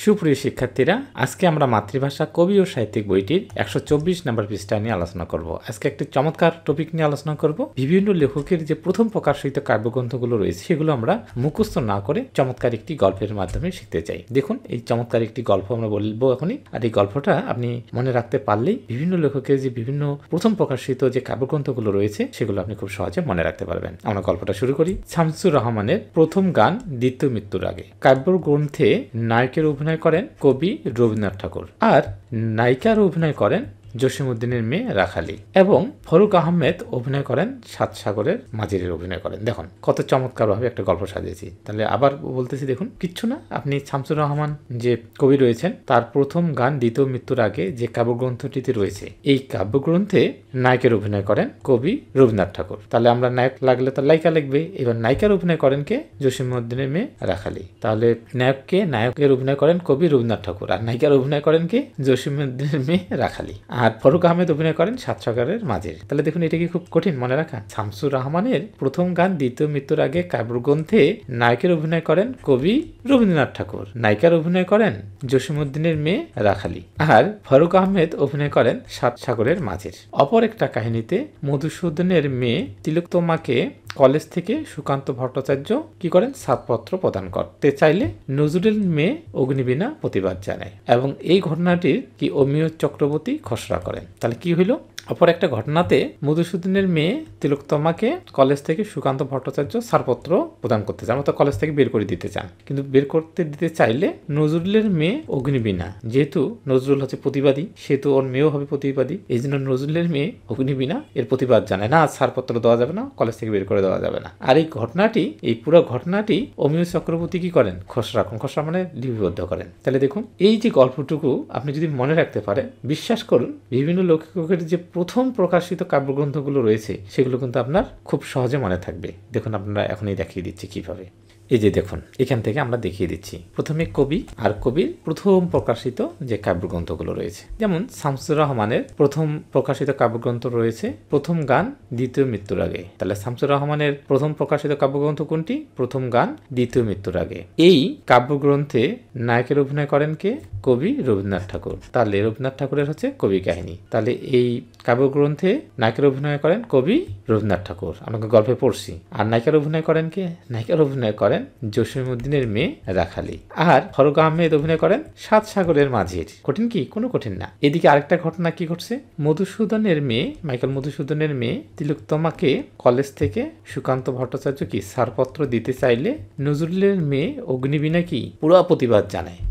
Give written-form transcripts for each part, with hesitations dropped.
সুপ্রিয় শিক্ষার্থীরা, আজকে আমরা মাতৃভাষা কবি ও সাহিত্যিক বইটির 124 নম্বর পৃষ্ঠা নিয়ে আলোচনা করব। আজকে একটি চমৎকার টপিক নিয়ে আলোচনা করব। বিভিন্ন লেখকের যে প্রথম প্রকাশিত কাব্যগ্রন্থগুলো রয়েছে সেগুলো আমরা মুখস্থ না করে চমৎকার একটি গল্পের মাধ্যমে শিখতে চাই। দেখুন, এই চমৎকার একটি গল্প আমরা বলবো এখনই। আর এই গল্পটা আপনি মনে রাখতে পারলেই বিভিন্ন লেখকের যে বিভিন্ন প্রথম প্রকাশিত যে কাব্যগ্রন্থগুলো রয়েছে সেগুলো আপনি খুব সহজে মনে রাখতে পারবেন। আমরা গল্পটা শুরু করি। শামসুর রহমানের প্রথম গান দ্বিতীয় মৃত্যুর আগে। কাব্যগ্রন্থে নায়কের অভিনয় করেন কবি রবীন্দ্রনাথ ঠাকুর, আর নায়িকার অভিনয় করেন জসিমউদ্দিনের মেয়ে রাখালি, এবং ফরুক আহমেদ অভিনয় করেন সাত সাগরের মাঝির অভিনয় করেন। দেখুন কত চমৎকার ভাবে একটা গল্প সাজিয়েছি। তাহলে আবার বলতেছি, দেখুন কিচ্ছু না, আপনি শামসুর রহমান যে কবি রয়েছেন তার প্রথম গান দ্বিতীয় মৃত্যুর আগে যে কাব্যগ্রন্থটিতে রয়েছে, এই কাব্যগ্রন্থে নায়কের অভিনয় করেন কবি রবীন্দ্রনাথ ঠাকুর। তাহলে আমরা নায়ক লাগলে তো নায়িকা লিখবে। এবার নায়িকার অভিনয় করেন কে? জসিমউদ্দিনের মেয়ে রাখালি। তাহলে নায়কের অভিনয় করেন কবি রবীন্দ্রনাথ ঠাকুর, আর নায়িকার অভিনয় করেন কে? জসিমউদ্দিনের মেয়ে রাখালি। আর ফরুক আহমেদ অভিনয় করেন সাত সাগরের মাঝির। তাহলে দেখুন, এটা কি খুব কঠিন মনে রাখা? শামসুর রহমানের প্রথম গান দ্বিতীয় মৃত্যুর আগে কাব্যগ্রন্থে নায়কের অভিনয় করেন কবি রবীন্দ্রনাথ ঠাকুর, নায়িকার অভিনয় করেন জসিমউদ্দিনের মেয়ে রাখালি, আর ফরুক আহমেদ অভিনয় করেন সাত সাগরের মাঝির। অপর একটা কাহিনীতে মধুসূদনের মেয়ে তিলোত্তমাকে কলেজ থেকে সুকান্ত ভট্টাচার্য কি করেন? ছাড়পত্র প্রদান করতে চাইলে নজরুলের মেয়ে অগ্নিবীণা প্রতিবাদ জানায়, এবং এই ঘটনাটির কি অমিয় চক্রবর্তী খসড়া করেন। তাহলে কি হইল? অপর একটা ঘটনাতে মধুসূদনের মেয়ে তিলোত্তমাকে কলেজ থেকে সুকান্ত ভট্টাচার্য ছাড়পত্র প্রদান করতে চান, অর্থাৎ কলেজ থেকে বের করে দিতে চান, কিন্তু বের করতে দিতে চাইলে নজরুলের মেয়ে অগ্নিবীণা, যেহেতু নজরুল হচ্ছে প্রতিবাদী, সেহেতু ওর মেয়েও হবে প্রতিবাদী, এই জন্য নজরুলের মেয়ে অগ্নিবীণা এর প্রতিবাদ জানায়, না ছাড়পত্র দেওয়া যাবে না, কলেজ থেকে বের করে দেওয়া যাবে না। আর এই পুরো ঘটনাটি অমিয় চক্রবর্তী কি করেন? খসড়া মানে লিপিবদ্ধ করেন। তাহলে দেখুন, এই যে গল্পটুকু আপনি যদি মনে রাখতে পারেন, বিশ্বাস করুন বিভিন্ন লেখকের যে প্রথম প্রকাশিত কাব্যগ্রন্থগুলো রয়েছে সেগুলো কিন্তু আপনার খুব সহজে মনে থাকবে। দেখুন, আপনারা এখনই দেখিয়ে দিচ্ছি কিভাবে। এই যে দেখুন, এখান থেকে আমরা দেখিয়ে দিচ্ছি প্রথমে কবি আর কবির প্রথম প্রকাশিত যে কাব্যগ্রন্থগুলো রয়েছে। যেমন শামসুর রহমানের প্রথম প্রকাশিত কাব্যগ্রন্থ রয়েছে প্রথম গান দ্বিতীয় মৃত্যুর আগে। তাহলে শামসুর রহমানের প্রথম প্রকাশিত কাব্যগ্রন্থ কোনটি? প্রথম গান দ্বিতীয় মৃত্যুর আগে। এই কাব্যগ্রন্থে নায়কের অভিনয় করেন কে? কবি রবীন্দ্রনাথ ঠাকুর। তাহলে রবীন্দ্রনাথ ঠাকুরের হচ্ছে কবি কাহিনী। তাহলে এই কাব্যগ্রন্থে নায়কের অভিনয় করেন কবি রবীন্দ্রনাথ ঠাকুর, আমাকে গল্পে পড়ছি। আর নায়িকার অভিনয় করেন কে? নায়িকার অভিনয় করেন জসিমউদ্দিনের মেয়ে রাখালি, আর ফরুক আহমেদ অভিনয় করেন সাত সাগরের মাঝির। কঠিন কি? কোনো কঠিন না। এদিকে আরেকটা ঘটনা কি ঘটছে? মধুসূদনের মেয়ে, মাইকেল মধুসূদনের মেয়ে তিলোত্তমাকে কলেজ থেকে সুকান্ত ভট্টাচার্য কি ছাড়পত্র দিতে চাইলে নজরুলের মেয়ে অগ্নিবীণা কি পুরো প্রতিবাদ জানায়,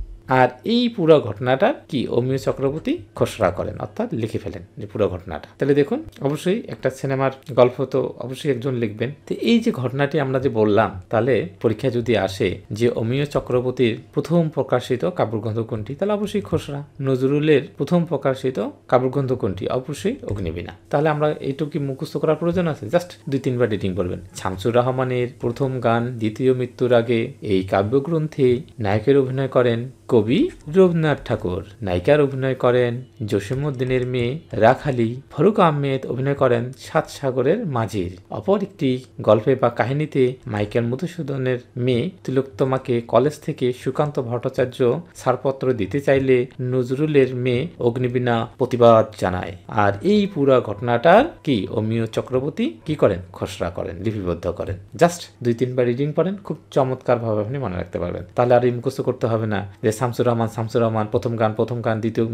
আর এই পুরো ঘটনাটা কি অমিয় চক্রবর্তী খসড়া করেন, অর্থাৎ লিখে ফেলেন যে পুরো ঘটনাটা। তাহলে দেখুন, অবশ্যই একটা সিনেমার গল্প তো অবশ্যই একজন লিখবেন। তো এই যে ঘটনাটি আমরা যে বললাম, তাহলে পরীক্ষা যদি আসে যে অমিয় চক্রবর্তীর প্রথম প্রকাশিত কাব্যগ্রন্থ কোনটি, তাহলে অবশ্যই খসড়া। নজরুলের প্রথম প্রকাশিত কাব্যগ্রন্থ কোনটি? অবশ্যই অগ্নিবীণা। তাহলে আমরা এইটুকু কি মুখস্থ করার প্রয়োজন আছে? জাস্ট 2-3 বার রিডিং করবেন। শামসুর রহমানের প্রথম গান দ্বিতীয় মৃত্যুর আগে, এই কাব্যগ্রন্থে নায়কের অভিনয় করেন কবি রবীন্দ্রনাথ ঠাকুর, নায়িকার অভিনয় করেন জসিমউদ্দিনের মেয়ে রাখালি, ফরুক আহমেদ অভিনয় করেন সাত সাগরের মাঝির। অপর একটি গল্পে বা কাহিনীতে মাইকেল মধুসূদনের মেয়ে তিলোত্তমাকে কলেজ থেকে সুকান্ত ভট্টাচার্য ছাড়পত্র দিতে চাইলে নজরুলের মেয়ে অগ্নিবীণা প্রতিবাদ জানায়, আর এই পুরা ঘটনাটার কি অমিয় চক্রবর্তী কি করেন? খসড়া করেন, লিপিবদ্ধ করেন। জাস্ট 2-3 বার রিডিং পড়েন, খুব চমৎকার ভাবে আপনি মনে রাখতে পারবেন। তাহলে আর মুখস্থ করতে হবে না যে শামসুর রহমান প্রথম গান দ্বিতীয়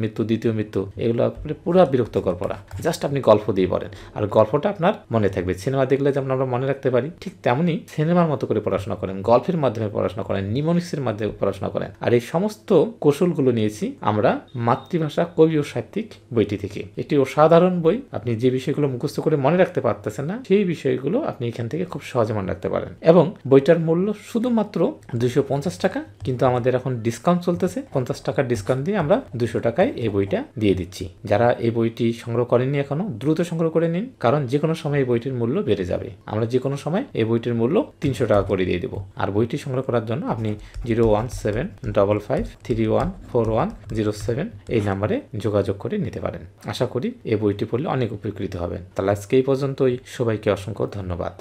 মৃত্যু, এগুলো পুরো বিরক্তকর পড়া। জাস্ট আপনি গল্প দিয়ে পড়েন, আর গল্পটা আপনার মনে থাকবে। সিনেমা দেখলে যেমন আমরা মনে রাখতে পারি, ঠিক তেমনি সিনেমার মতো করে পড়াশোনা করেন, গল্পের মাধ্যমে পড়াশোনা করেন, নিমোনিক্সের মাধ্যমে পড়াশোনা করেন। আর এই সমস্ত কৌশলগুলো নিয়েছি আমরা মাতৃভাষা কবি ও সাহিত্যিক বইটি থেকে। একটি অসাধারণ বই। আপনি যে বিষয়গুলো মুখস্থ করে মনে রাখতে পারতেছেন না, সেই বিষয়গুলো আপনি এখান থেকে খুব সহজে মনে রাখতে পারেন। এবং বইটার মূল্য শুধুমাত্র 250 টাকা, কিন্তু আমাদের এখন ডিসকাউন্ট চলতেছে। 50 টাকার ডিসকাউন্ট দিয়ে আমরা 200 টাকায় এই বইটা দিয়ে দিচ্ছি। যারা এই বইটি সংগ্রহ করেননি এখনো, দ্রুত সংগ্রহ করে নিন, কারণ যে কোনো সময় এই বইটির মূল্য বেড়ে যাবে। আমরা যে কোনো সময় এই বইটির মূল্য 300 টাকা করে দিয়ে দেবো। আর বইটি সংগ্রহ করার জন্য আপনি 01755314107 এই নাম্বারে যোগাযোগ করে নিতে পারেন। আশা করি এই বইটি পড়লে অনেক উপকৃত হবেন। তাহলে আজকে এই পর্যন্তই। সবাইকে অসংখ্য ধন্যবাদ।